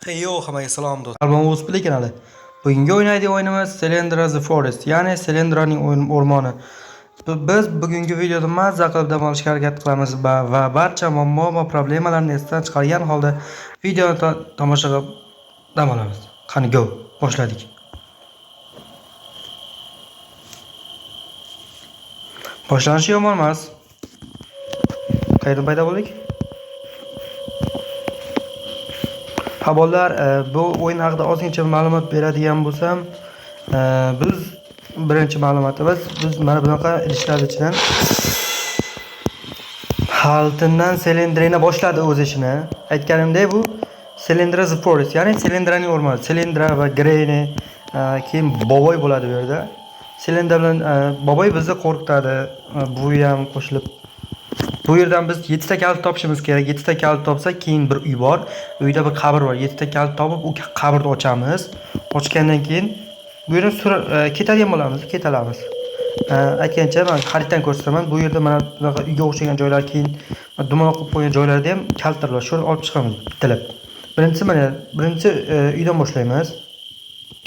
Yo, hammaga salom do'stlar. Albom O'zbek kanali. Bugungi o'ynaydigan o'yinimiz Selendra The Forest, ya'ni Selendraning o'rmoni. Biz bugungi videoda mazza qilib dam olishga harakat qilamiz va barcha muammo va problemalarni esdan chiqargan holda videoni tomosha qilib dam olamiz. Qani go, boshladik. Boshlanishi yomon emas. Qayerdan paydo bo'ldik? Ha bolalar, bu o'yin haqida ozgincha ma'lumot beradigan bo'lsam, biz birinchi ma'lumotimiz biz mana bunaqa idishlar ichidan Haltindan Selendrani boshladi o'z ishini. Aytganimdek, bu Selendra The Forest, ya'ni Selendraning o'rmoni. Selendra va Greyni keyin Boboy bo'ladi bu yerda. Selendra bilan Boboy bizni qo'rqitadi. Bu ham qo'shilib bu yerdan biz 7 ta kalit topishimiz kerak. 7 ta kalit topsak, keyin bir uy bor. Uyda bir qabr bor. 7 ta kalit topib, u qabrni ochamiz. Ochgandan keyin bu yerdan ketadigan bo'lamiz, ketalamiz. Aytgancha men xaritdan ko'rsataman. Bu yerda mana bunaqa uyga o'xshagan joylar, keyin dumaloq qilib qo'ygan joylarda ham kalitlar bor. Shuni olib chiqamiz bittalab. Birinchi uydan boshlaymiz.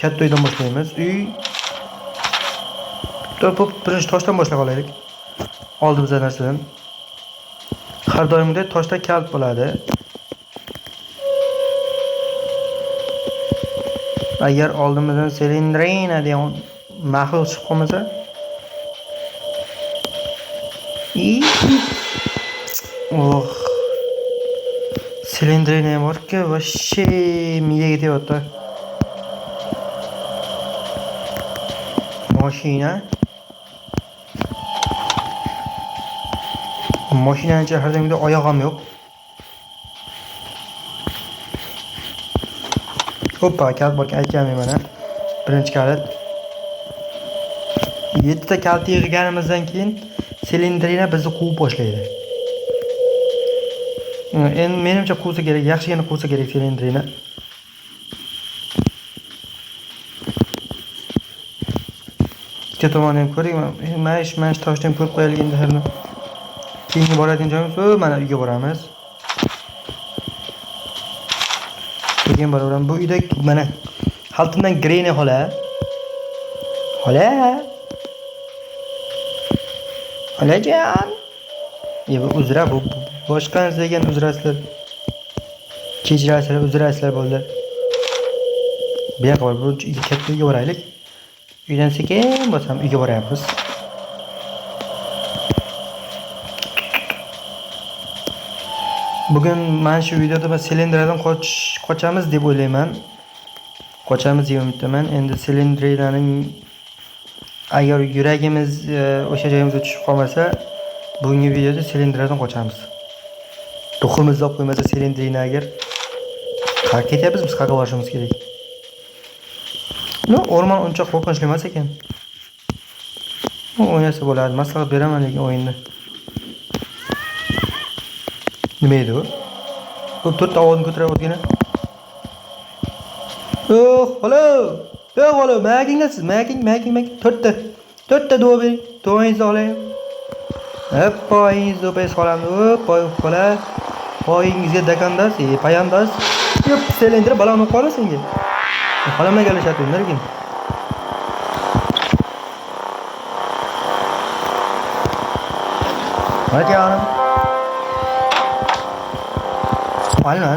Katta uydan boshlaymiz. Uy birinchi toshdan boshlab olaylik. Oldimizda narsadan. Har doimgidek toshda kalit bo'ladi. Agar oldimizdan Selendrana degan maxluq chiqib qolmasa, Selendrana borki, voshshe miyaga tegyapti. Mashinani chaqirganda oyoq ham yo'q. Hoppa, kalit borki aytganman mana. Birinchi kalit. 7 ta kalit yig'ganimizdan keyin Selendrana bizni quvib boshlaydi. Endi menimcha quvsa kerak, yaxshigina quvsa kerak Selendrana. Ikkita tomondan ko'ring, mana shu toshdan ko'rib qo'yaylik endi harni. Keyingi boradigan joyimiz mana uyga boramiz. Keyin boraveramiz. Bu uyda mana Haltindan Greyni xola. Xolajon. Bu uzra, bu boshqa degan uzrasizlar. Kechirasizlar bo'ldi. Bu yoqqa bor, bu katta uyga boraylik. Uydan sekin bosam uyga boramiz. Bugun mana shu videoda biz Selendradan qochamiz deb o'ylayman. Qochamiz deb umiddaman. Endi Selendraning agar yuragimiz o'sha joyimizga tushib qolmasa, bugungi videoda Selendradan qochamiz. To'ximizni olib qo'ymasa Selendrani agar qayerga ketyapmiz, biz qayerga borishimiz kerak. O'rmon uncha qo'rqinchli emas ekan. O'ynasa bo'ladi, maslahat beraman lekin o'yinda. Nima edi u? Bu to'rtta ovozini ko'tarayotgani. Halo, magingasiz, maging. To'rtta duo bering. Duoingizni olaylik. Poyingizni o'pay solamiz. Poy. Poyingizga dakandas, payandas. Yop, Selendra baloni qo'yar senga. Xolamga galashyapti, narikin. Akanim. Mana,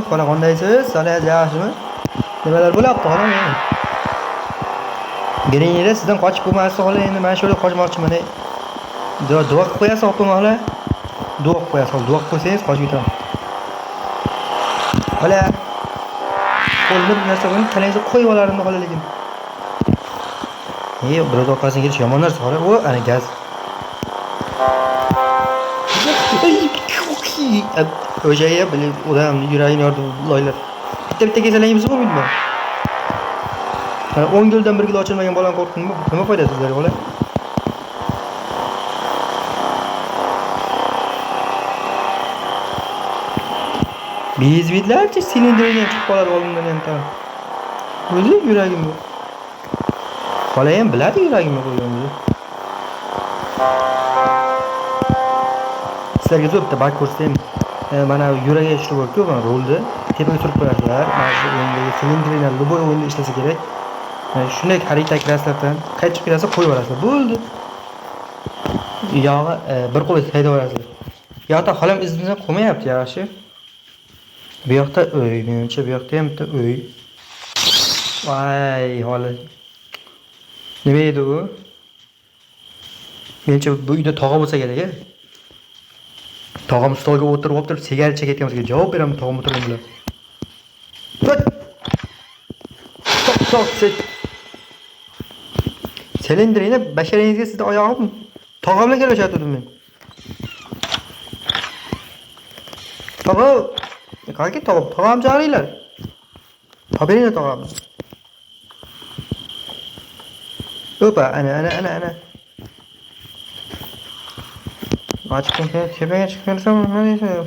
xola qandaysiz? Salat yaxshimi? Nimalar bo'lyapti xolam? Greynilar sizdan qochib bo'lmasa xola, endi men shunday qochmoqchiman. Duo qilib qo'yasiz, opam xola. Duo qilib qo'yasiz, duo qilib qo'ysangiz qochib ketaman. Xola. Qo'lni bir narsa bilan tanangizni qo'yib olarimni xola lekin. Biroz orqasiga kelish yomon narsa xola. Ana gaz. O'shaga bilib odamni yuragini yordi loylar. Bitta kasallangiz bo'lmaydimi? 10 yildan bir yil ochilmagan bolani qo'rqdingmi? Nima foydasi sizlarga xola? Bezvidlarcha Selendrani chiqib qoladi oldimdan ham tan. O'zi yuragim yo'q. Xola ham biladi yuragimni qo'yganimni. Sizlarga bitta bak ko'rsatayım. Mana yuragiga tushib bo'ldi-ku, mana rolda tepaga surib qo'yasizlar. Mana shu o'yindagi silindrlar любой o'yinda ishlasa kerak. Shunday xarita kraslardan qaytib kelsa qo'yib yuborasizlar. Bo'ldi. Yog'i bir qo'l haydab yuborasizlar. Bu yoqda xolam izimizdan qo'ymayapti yaxshi. Bu yoqda uy, menimcha bu yoqda ham bitta uy. Voy, holi. Nima edi u? Menimcha bu uyda tog'a bo'lsa kerak-a? Tog'am stolga o'tirib sigaret chekayotganimizga javob beraman tog'am o'tirgan bilan. Tok, silindrini basharingizga sizda oyog'im tog'amga kelishyapti men. Tog'am, qanday tog'am jaraylar. Tobering tog'am. Opa, ana. Açıkçası tepeye çıkarsam ne diyeceğim?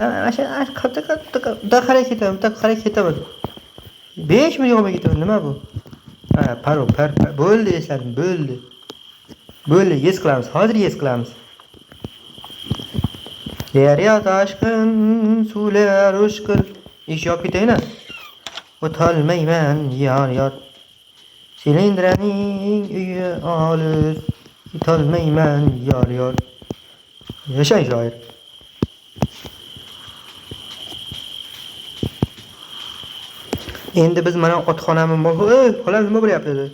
Aşağı da hareket edemedim. 5 milyon gidiyor nima bu? Ha, par. Bo'ldi esladim, bo'ldi. Bo'ldi, yes qilamiz. Hozir yes qilamiz. Derya taşkın, sular ushqir. Ish yopib ketayina. O'tolmayman, yar. Silindraning uyi olis. O'tolmayman, yar. Yashay shoir. Endi biz mana otxonamiz bor. Xolam nima bo'lyapti dedi.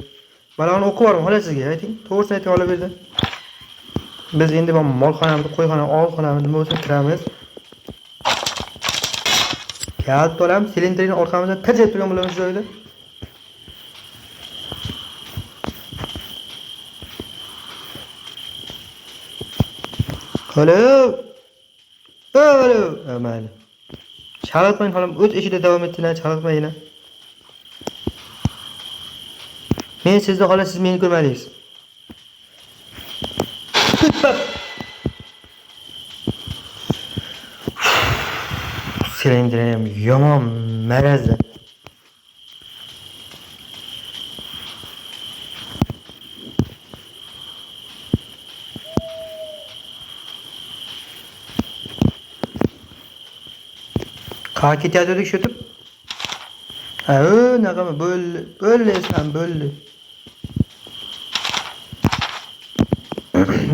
Baloni o'qib yuborim, xola sizga ayting. To'g'risini ayting ola berdi. Biz endi bu molxonamizni, qo'yxona, olxonamizni nima bo'lsa kiramiz. Kalit to'lam silindrini orqamizdan tirjab turgan bo'lamiz joyda. Halo. Mayli. Chalatmang xolam, o'z ishida davom ettinglar, chalatmanglar. Men sizni xola, siz meni ko'rmadingiz. Silindrim yomon marazda. Qayoqqa ketayotgandik shu deb? Naqami bo'ldi esan, bo'ldi.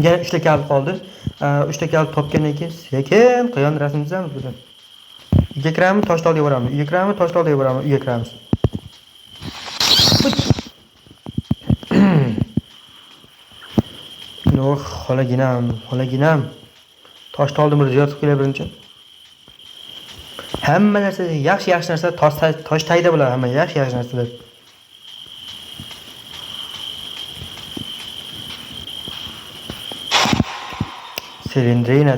Yana 3 ta kalit qoldi. 3 ta kalit topgandan keyin sekin quyon rasm chizamiz budan. Uyga kiramiz, Toshloqqa boramiz. Uyga kiramiz, Toshloqqa boramiz. Uyga kiramiz. Yo'q, xolaginam. Toshloqni bir ziyorat qilib birinchi. Hamma narsa yaxshi narsa tosh tagida bo'ladi, hamma yaxshi narsalar.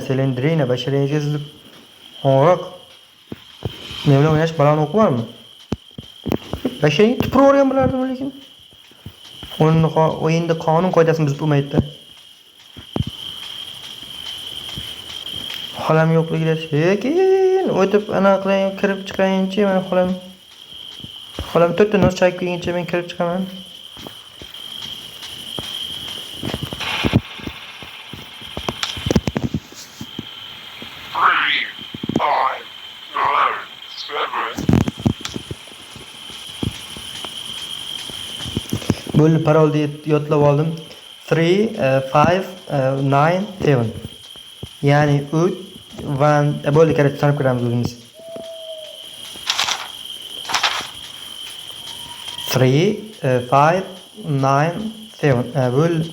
Silindrina, basharingizga sizib og'riq. Men bilan o'ynash baloni o'qivarmi? Basharing tupurib o'rgan bo'lardim lekin. O'yinda qonun qoidasini buzib bo'lmaydi-da. Xolam yo'qligida sekin o'tib ana qilayin, kirib chiqayinchi, mana xolam 4 ta nos chayib kelguncha men kirib chiqaman. Bo'ldi, parolni yodlab oldim. 3 5 9 7. Ya'ni 3 bo'ldi, karat sanab ko'ramiz o'zimiz. 3 5 9 7. Bo'ldi.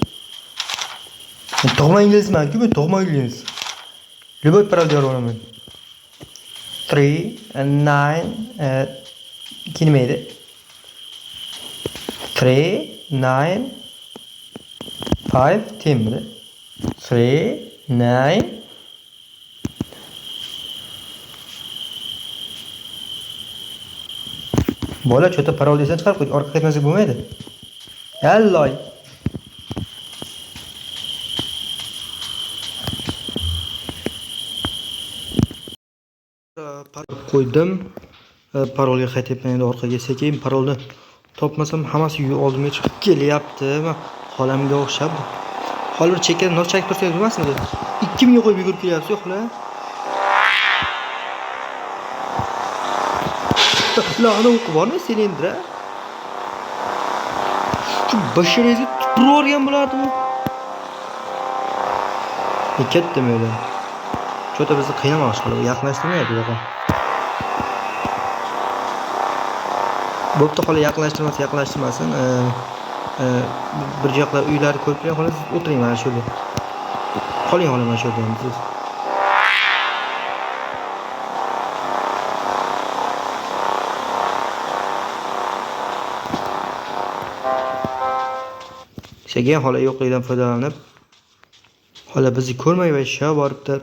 Tog'ma inglizmanku, men tog'ma ingliz. Любой parol yoraman. 3 9 kelmaydi. 3 9 5 10. 3 9 bola cho'ta parol desang chiqarib qo'y, orqa ketmasak bo'lmaydi. Alloy. Parol qo'ydim. Parolga qaytyapman endi orqaga sekin. Parolni topmasam hammasi uy oldimga chiqib kelyapti. Xolamga o'xshab. Hozir chekka nos chakib tursangiz bo'lmasmidi? 2000 ga qo'yib yugurib kelyapsiz, xola. La ana o'qi bormi silindra? Shu basharangizga tupurib yuborgan bo'lardi-ku. Ketdim öyle. Cho'ta bizni qiynamoqchi qilib yaqinlashtirmayapti buyoqqa. Bo'pti, xola yaqinlashtirmasin. Bir joqlar uylarni ko'rib turgan, xolos o'tiring mana shu yerda. Qoling xola mana shu yerda siz. Shagan xola yo'qligidan foydalanib, xola bizni ko'rmay va shu boribdi.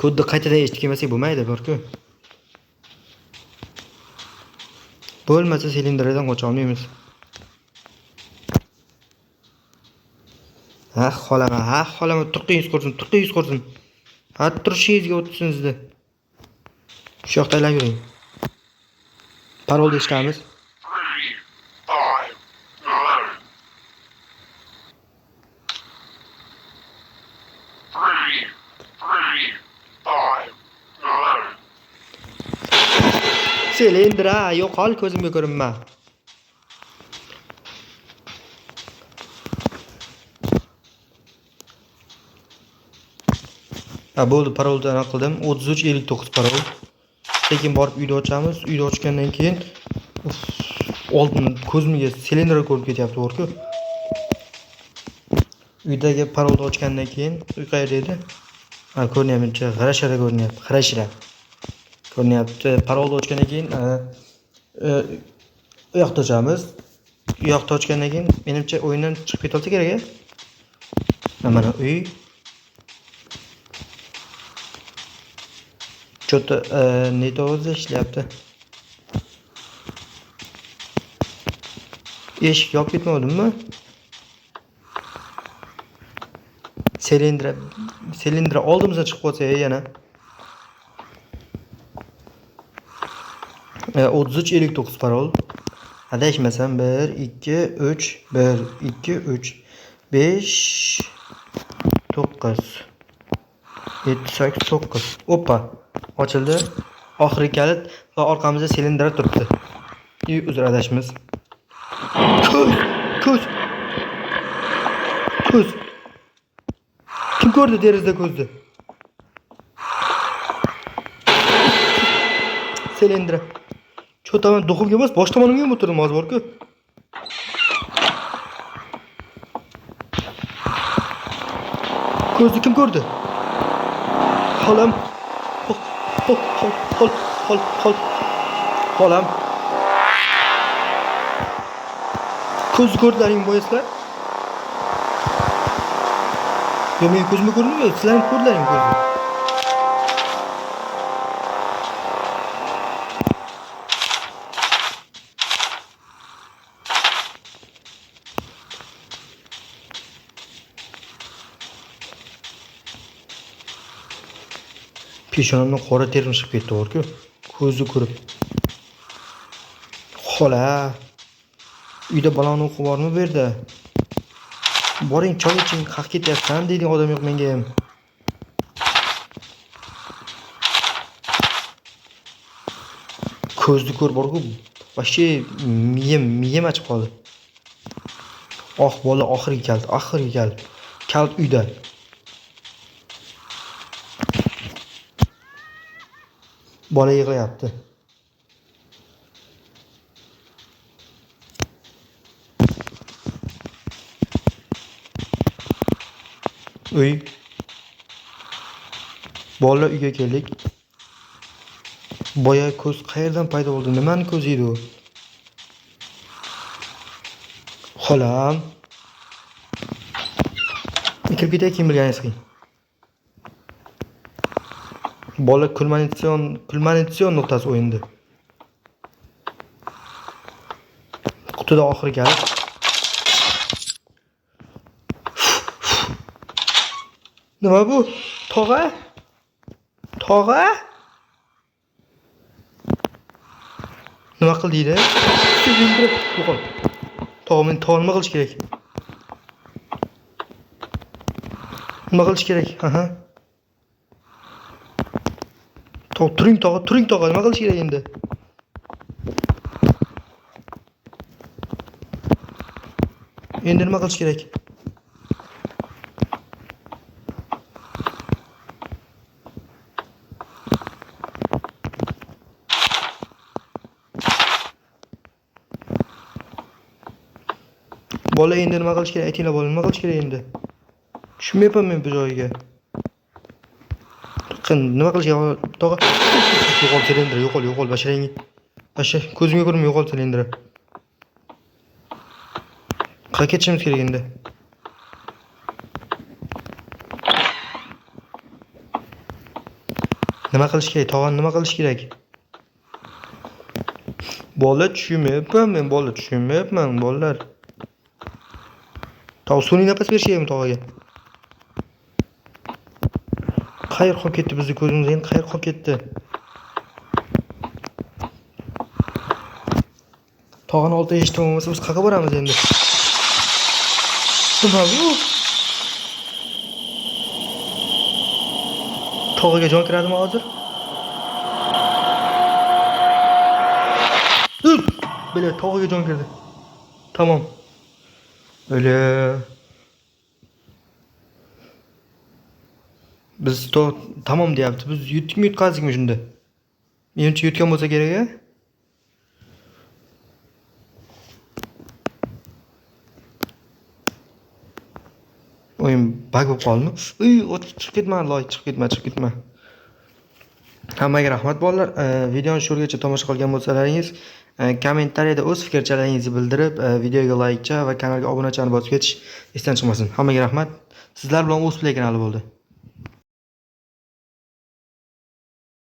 Kodni qaytadan eshitib kelmasak bo'lmaydi, bor-ku. Bo'lmasa silindradan qocha olmaymiz. Xolam, turqingiz qursin. Ha, turishingizga o'tsin sizda. Shu yoqda aylab yuring. Parolni eshitamiz. Silindra, yo'qol, ko'zimga ko'rinma. Bo'ldi, parolni aniq qildim. 3359 parol. Lekin borib uyda ochamiz. Uyda ochgandan keyin oldin ko'zimga silindra ko'rib ketyapti, bor-ku. Uydagi parolni ochgandan keyin qayerda edi? Ha, ko'rnyapti, g'arashara ko'rnyapti, ko'rnyapti. Parolni ochgandan keyin u yoqda ochamiz. U yoqda ochgandan keyin menimcha o'yindan chiqib ketolsa kerak-a? Mana uy. Cho'ta nega o'zi ishlayapti? Eshik yopib ketmadimmi? Silindra oldimizdan chiqib qolsa yana. 3359 parol. Adashmasam 1 2 3 1 2 3 5 9 7 8 9. Oppa. Ochildi. Oxirgi kalit va orqamizda silindra turibdi. Uzr adashmiz. Ko'z. Kim ko'rdi derizda ko'zni? Silindra. Cho'taman do'qimga emas, bosh tomonimga ham o'tirdim hozir bor-ku. Ko'zni kim ko'rdi? Xolam. Xolam. Ko'zni ko'rdilaring bo'yasizlar? Yo, men ko'zimga ko'rinmaydi, sizlar ko'rdilaring ko'zni. Peshonamdan qora terim chiqib ketdi, bor-ku. Ko'zni ko'rib. Xola. Uyda balon o'qi bormi bu yerda? Boring, choy iching, qaq ketyapsan deyding, odam yo'q menga ham. Ko'zni ko'r bor-ku. Vashi miyam achib qoldi. Bola oxirgi kalt. Kalt uyda. Bola yig'layapti. Uy. Bola uyga keldik. Boya ko'z qayerdan paydo bo'ldi? Nimani ko'zi edi u? Xolam. Kirib ketay, kim bilganingiz qiyin. Bola kulminatsion nuqtasi o'yindi. Qutida oxiri keldi. Nima bu? Tog'a? Nima qildingda? Yo'qol. Tog'ni nima qilish kerak? Nima qilish kerak? Aha. Turing tog'a, nima qilish kerak endi? Endi nima qilish kerak? Bola endi nima qilish kerak? Aytinglar bola, nima qilish kerak endi? Tushunmayapman men bu joyiga. Nima qilish kerak? Tog'a. Yo'qol silindr, yo'qol basharang. Basha, ko'zimga ko'rinmay yo'qol silindr. Qayerga ketishimiz kerak endi? Nima qilish kerak? Tog'a nima qilish kerak? Bola tushunmayapman men, bolalar. Tog'a sun'iy nafas berish kerakmi tog'aga? Qayerga qolib ketdi bizni ko'zimiz endi qayerga qolib ketdi? Tog'ani oldiga eshitib bo'lmasa biz qayerga boramiz endi? Nima bu? Tog'iga jon kiradimi hozir? Böyle tog'iga jon kirdi. Tamam. Öyle. Biz tamam deyapti. Biz yutqazikmi shunda? Menimcha yutgan bo'lsa kerak-a? O'yin bug bo'lib qoldimi? Chiqib ketma, chiqib ketma. Hammaga rahmat bolalar. Videoni shu yergacha tomosha qilgan bo'lsalaringiz, kommentariyada o'z fikrchalaringizni bildirib, videoga layk va kanalga obunachani bosib ketish esdan chiqmasin. Hammaga rahmat. Sizlar bilan O'zplay kanali bo'ldi.